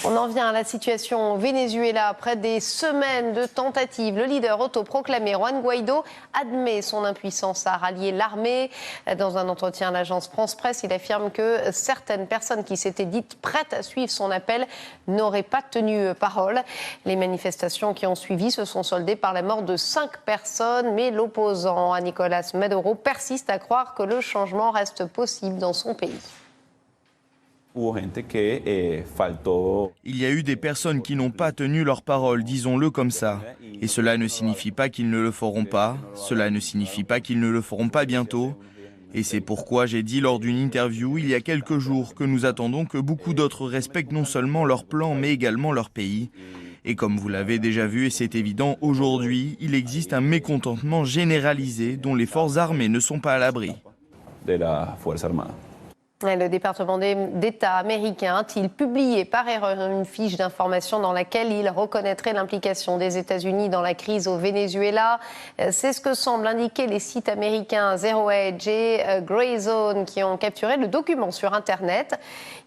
On en vient à la situation au Venezuela. Après des semaines de tentatives, le leader autoproclamé Juan Guaidó admet son impuissance à rallier l'armée. Dans un entretien à l'agence France-Presse, il affirme que certaines personnes qui s'étaient dites prêtes à suivre son appel n'auraient pas tenu parole. Les manifestations qui ont suivi se sont soldées par la mort de 5 personnes, mais l'opposant à Nicolás Maduro persiste à croire que le changement reste possible dans son pays. Il y a eu des personnes qui n'ont pas tenu leur parole, disons-le comme ça. Et cela ne signifie pas qu'ils ne le feront pas, cela ne signifie pas qu'ils ne le feront pas bientôt. Et c'est pourquoi j'ai dit lors d'une interview il y a quelques jours que nous attendons que beaucoup d'autres respectent non seulement leur plan mais également leur pays. Et comme vous l'avez déjà vu et c'est évident, aujourd'hui, il existe un mécontentement généralisé dont les forces armées ne sont pas à l'abri. Le département d'État américain a-t-il publié par erreur une fiche d'information dans laquelle il reconnaîtrait l'implication des États-Unis dans la crise au Venezuela? C'est ce que semblent indiquer les sites américains Zero Hedge et Grey Zone qui ont capturé le document sur Internet.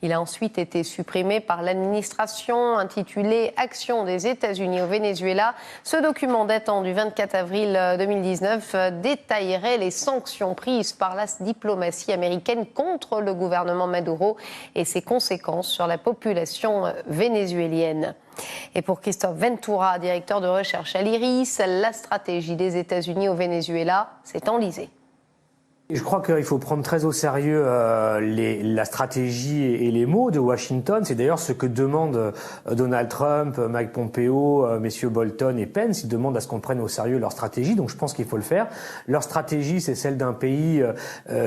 Il a ensuite été supprimé par l'administration intitulé « Action des États-Unis au Venezuela ». Ce document datant du 24 avril 2019 détaillerait les sanctions prises par la diplomatie américaine contre le gouvernement Maduro et ses conséquences sur la population vénézuélienne. Et pour Christophe Ventura, directeur de recherche à l'IRIS, la stratégie des États-Unis au Venezuela s'est enlisée. Je crois qu'il faut prendre très au sérieux la stratégie et les mots de Washington. C'est d'ailleurs ce que demandent Donald Trump, Mike Pompeo, messieurs Bolton et Pence. Ils demandent à ce qu'on prenne au sérieux leur stratégie, donc je pense qu'il faut le faire. Leur stratégie, c'est celle d'un pays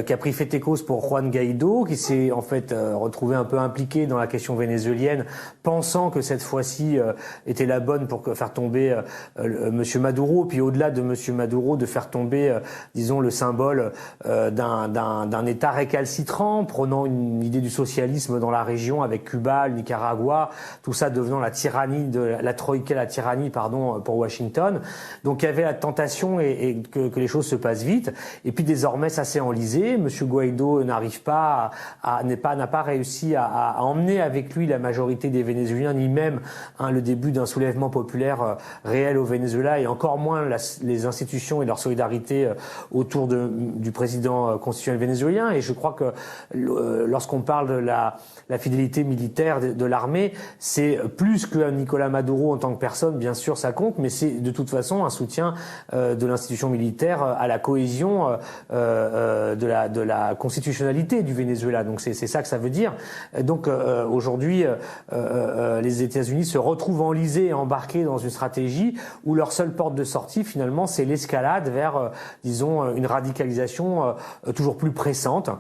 qui a pris fait et cause pour Juan Guaidó, qui s'est en fait retrouvé un peu impliqué dans la question vénézuélienne, pensant que cette fois-ci était la bonne pour faire tomber monsieur Maduro, puis au-delà de monsieur Maduro, de faire tomber, disons, le symbole d'un État récalcitrant, prenant une idée du socialisme dans la région avec Cuba, le Nicaragua, tout ça devenant la tyrannie de la troïka, la tyrannie pardon pour Washington. Donc il y avait la tentation et que les choses se passent vite. Et puis désormais ça s'est enlisé. Monsieur Guaidó n'arrive pas n'a pas réussi à emmener avec lui la majorité des Vénézuéliens, ni même le début d'un soulèvement populaire réel au Venezuela, et encore moins les institutions et leur solidarité autour du président constitutionnel vénézuélien. Et je crois que lorsqu'on parle de la fidélité militaire de l'armée, c'est plus que Nicolás Maduro en tant que personne, bien sûr ça compte, mais c'est de toute façon un soutien de l'institution militaire à la cohésion de la constitutionnalité du Venezuela. Donc c'est ça que ça veut dire. Donc aujourd'hui, les États-Unis se retrouvent enlisés et embarqués dans une stratégie où leur seule porte de sortie finalement c'est l'escalade vers, disons, une radicalisation toujours plus pressante.